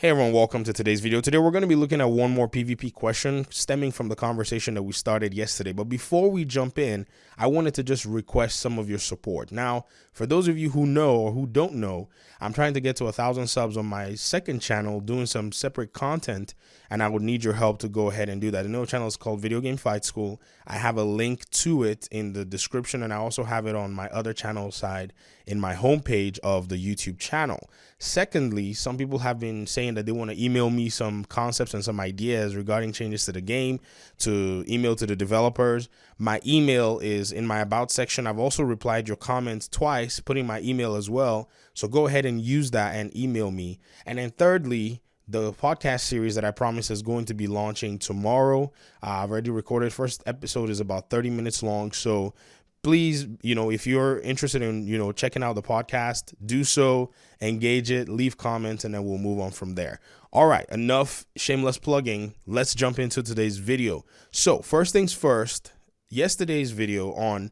Hey everyone, welcome to today's video. Today we're going to be looking at one more PvP question stemming from the conversation that we started yesterday. But before we jump in, I wanted to just request some of your support. Now, for those of you who know or who don't know, I'm trying to get to 1,000 subs on my second channel, doing some separate content, and I would need your help to go ahead and do that. The new channel is called Video Game Fight School. I have a link to it in the description, and I also have it on my other channel side in my homepage of the YouTube channel. Secondly, some people have been saying that they want to email me some concepts and some ideas regarding changes to the game, to email to the developers. My email is in my about section. I've also replied your comments twice, putting my email as well. So go ahead and use that and email me. And then thirdly, the podcast series that I promised is going to be launching tomorrow. I've already recorded. First episode is about 30 minutes long. So please, if you're interested in, checking out the podcast, do so, engage it, leave comments, and then we'll move on from there. All right, enough shameless plugging. Let's jump into today's video. So first things first, yesterday's video on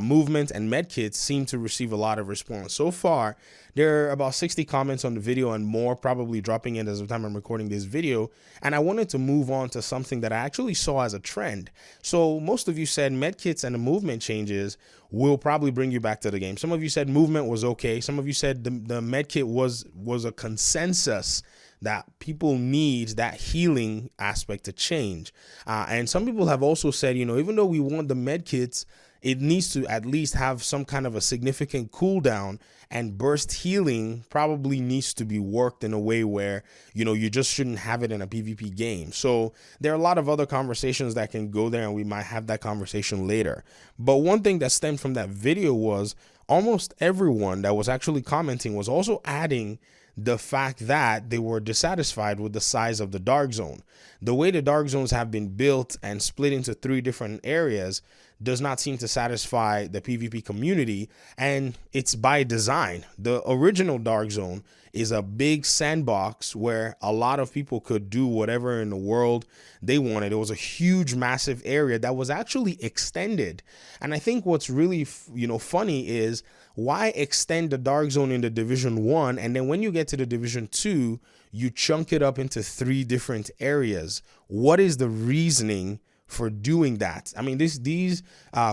movement and medkits seemed to receive a lot of response. So far, there are about 60 comments on the video and more probably dropping in as of the time I'm recording this video. And I wanted to move on to something that I actually saw as a trend. So most of you said medkits and the movement changes will probably bring you back to the game. Some of you said movement was okay. Some of you said the medkit was a consensus that people need that healing aspect to change. And some people have also said, even though we want the medkits, it needs to at least have some kind of a significant cooldown, and burst healing probably needs to be worked in a way where, you just shouldn't have it in a PvP game. So there are a lot of other conversations that can go there, and we might have that conversation later. But one thing that stemmed from that video was almost everyone that was actually commenting was also adding the fact that they were dissatisfied with the size of the dark zone. The way the dark zones have been built and split into 3 different areas does not seem to satisfy the PvP community, and it's by design. The original dark zone is a big sandbox where a lot of people could do whatever in the world they wanted. It was a huge, massive area that was actually extended. And I think what's really, funny is, why extend the dark zone in the Division 1, and then when you get to the Division 2, you chunk it up into 3 different areas? What is the reasoning for doing that? I mean, these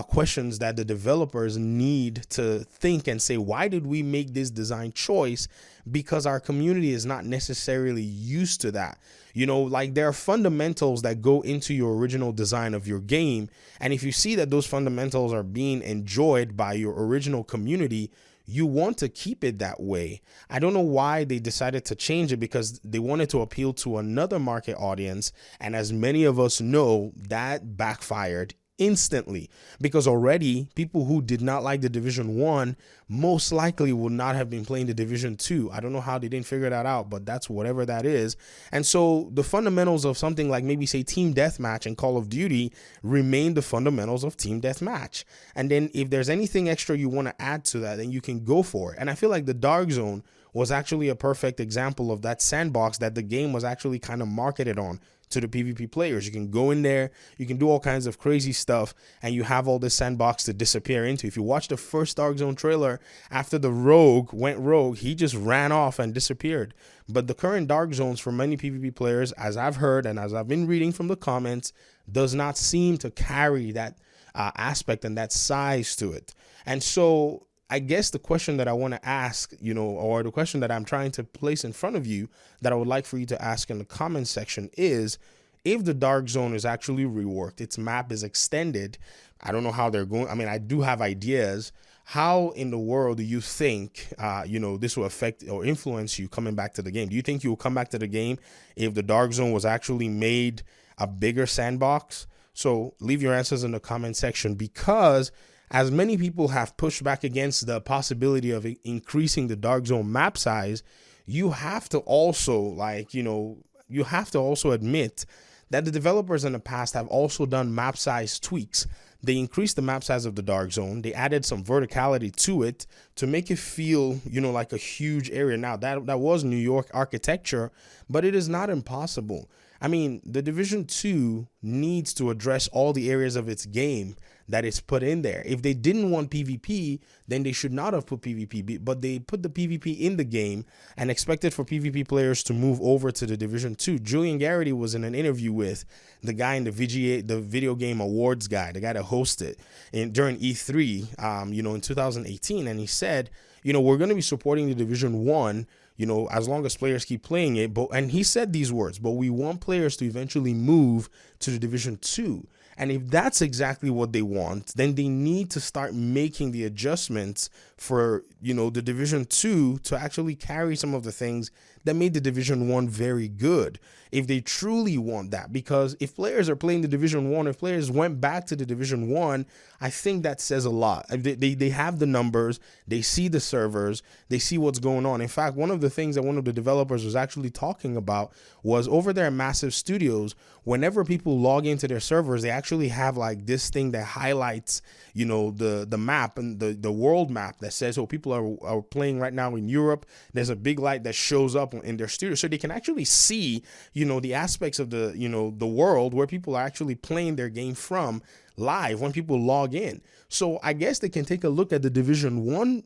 questions that the developers need to think and say, why did we make this design choice? Because our community is not necessarily used to that. Like there are fundamentals that go into your original design of your game. And if you see that those fundamentals are being enjoyed by your original community, you want to keep it that way. I don't know why they decided to change it, because they wanted to appeal to another market audience. And as many of us know, that backfired instantly, because already people who did not like the Division 1 most likely would not have been playing the Division 2. I don't know how they didn't figure that out, but that's whatever that is. And so the fundamentals of something like maybe say Team Deathmatch and Call of Duty remain the fundamentals of Team Deathmatch. And then if there's anything extra you want to add to that, then you can go for it. And I feel like the Dark Zone was actually a perfect example of that sandbox that the game was actually kind of marketed on to the PvP players. You can go in there, you can do all kinds of crazy stuff, and you have all this sandbox to disappear into. If you watch the first Dark Zone trailer, after the rogue went rogue, he just ran off and disappeared. But the current Dark Zones for many PvP players, as I've heard and as I've been reading from the comments, does not seem to carry that aspect and that size to it. And so I guess the question that I want to ask, or the question that I'm trying to place in front of you that I would like for you to ask in the comment section is, if the dark zone is actually reworked, its map is extended, I don't know how they're going. I mean, I do have ideas. How in the world do you think, this will affect or influence you coming back to the game? Do you think you will come back to the game if the dark zone was actually made a bigger sandbox? So leave your answers in the comment section, because as many people have pushed back against the possibility of increasing the dark zone map size, you have to also admit that the developers in the past have also done map size tweaks. They increased the map size of the dark zone. They added some verticality to it to make it feel, like a huge area. Now that was New York architecture, but it is not impossible. I mean, the Division 2 needs to address all the areas of its game that is put in there. If they didn't want PvP, then they should not have put PvP, but they put the PvP in the game and expected for PvP players to move over to the Division 2. Julian Garrity was in an interview with the guy in the Video Game Awards guy, the guy that hosted during E3, in 2018, and he said, we're going to be supporting the Division 1, as long as players keep playing it. And he said these words, but we want players to eventually move to the Division 2. And if that's exactly what they want, then they need to start making the adjustments for, the Division 2 to actually carry some of the things that made the Division 1 very good, if they truly want that. Because if players are playing the Division 1, if players went back to the Division 1, I think that says a lot. They have the numbers, they see the servers, they see what's going on. In fact, one of the things that one of the developers was actually talking about was over there at Massive Studios, whenever people log into their servers, they actually have like this thing that highlights, the map and the world map that says, oh, people are playing right now in Europe. There's a big light that shows up in their studio, so they can actually see, the aspects of the world where people are actually playing their game from live when people log in. So I guess they can take a look at the Division 1,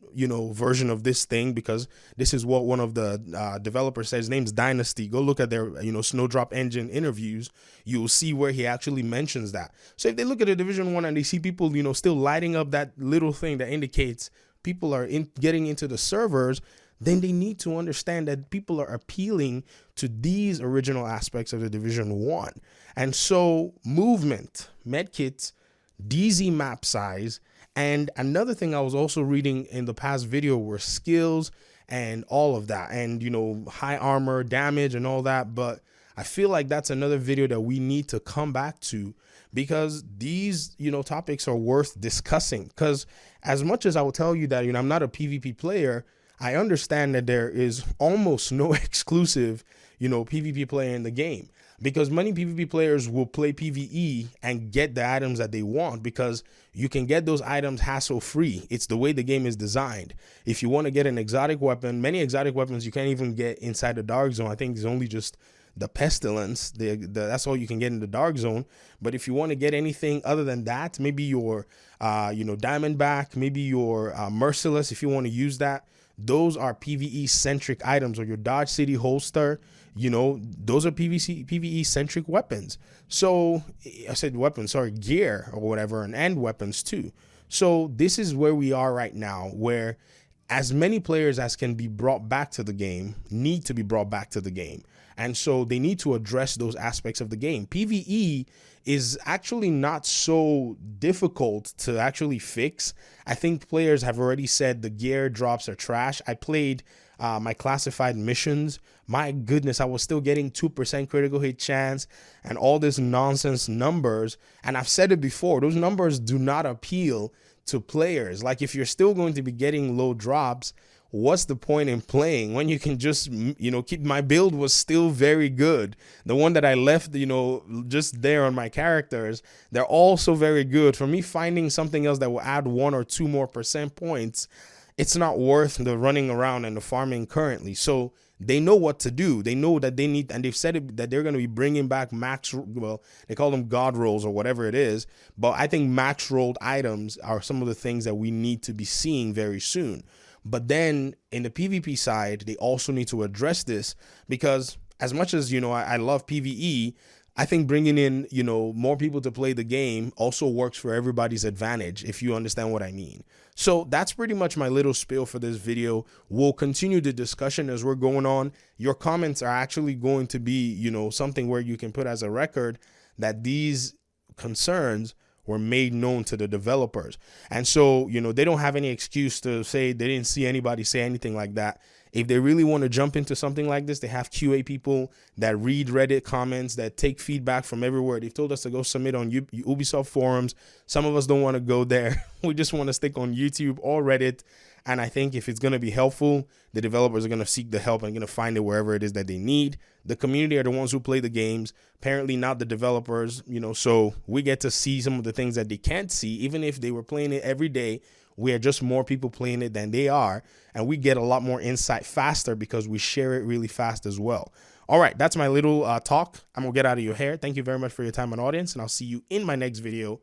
version of this thing, because this is what one of the developers says. His name's Dynasty. Go look at their, Snowdrop Engine interviews. You'll see where he actually mentions that. So if they look at the Division 1 and they see people, still lighting up that little thing that indicates people are getting into the servers, then they need to understand that people are appealing to these original aspects of the Division 1. And so movement, medkits, DZ map size, and another thing I was also reading in the past video were skills and all of that, and high armor, damage, and all that. But I feel like that's another video that we need to come back to, because these topics are worth discussing. Because as much as I will tell you that I'm not a PvP player, I understand that there is almost no exclusive PvP player in the game, because many PvP players will play PvE and get the items that they want, because you can get those items hassle free. It's the way the game is designed. If you want to get an exotic weapon, many exotic weapons you can't even get inside the Dark Zone. I think it's only just the Pestilence. That's all you can get in the Dark Zone. But if you want to get anything other than that, maybe your Diamondback, maybe your Merciless, if you want to use that, those are PvE centric items. Or your Dodge City holster, those are PvE centric weapons. So I said weapons, sorry, gear or whatever, and weapons too. So this is where we are right now, where as many players as can be brought back to the game need to be brought back to the game. And so they need to address those aspects of the game. PvE is actually not so difficult to actually fix. I think players have already said the gear drops are trash. I played my classified missions. My goodness, I was still getting 2% critical hit chance and all this nonsense numbers. And I've said it before, those numbers do not appeal to players. Like, if you're still going to be getting low drops, what's the point in playing when you can just, keep? My build was still very good. The one that I left, just there on my characters, they're all so very good. For me, finding something else that will add 1 or 2 more percent points, it's not worth the running around and the farming currently. So they know what to do. They know that they need, and they've said it, that they're going to be bringing back max, well, they call them God rolls or whatever it is. But I think max rolled items are some of the things that we need to be seeing very soon. But then in the PvP side, they also need to address this, because as much as, I love PvE, I think bringing in, more people to play the game also works for everybody's advantage, if you understand what I mean. So that's pretty much my little spiel for this video. We'll continue the discussion as we're going on. Your comments are actually going to be, something where you can put as a record that these concerns were made known to the developers. And so, they don't have any excuse to say they didn't see anybody say anything like that. If they really want to jump into something like this, they have QA people that read Reddit comments, that take feedback from everywhere. They've told us to go submit on Ubisoft forums. Some of us don't want to go there. We just want to stick on YouTube or Reddit. And I think if it's going to be helpful, the developers are going to seek the help and going to find it wherever it is that they need. The community are the ones who play the games, apparently not the developers, so we get to see some of the things that they can't see. Even if they were playing it every day, we are just more people playing it than they are. And we get a lot more insight faster because we share it really fast as well. All right, that's my little talk. I'm going to get out of your hair. Thank you very much for your time and audience, and I'll see you in my next video.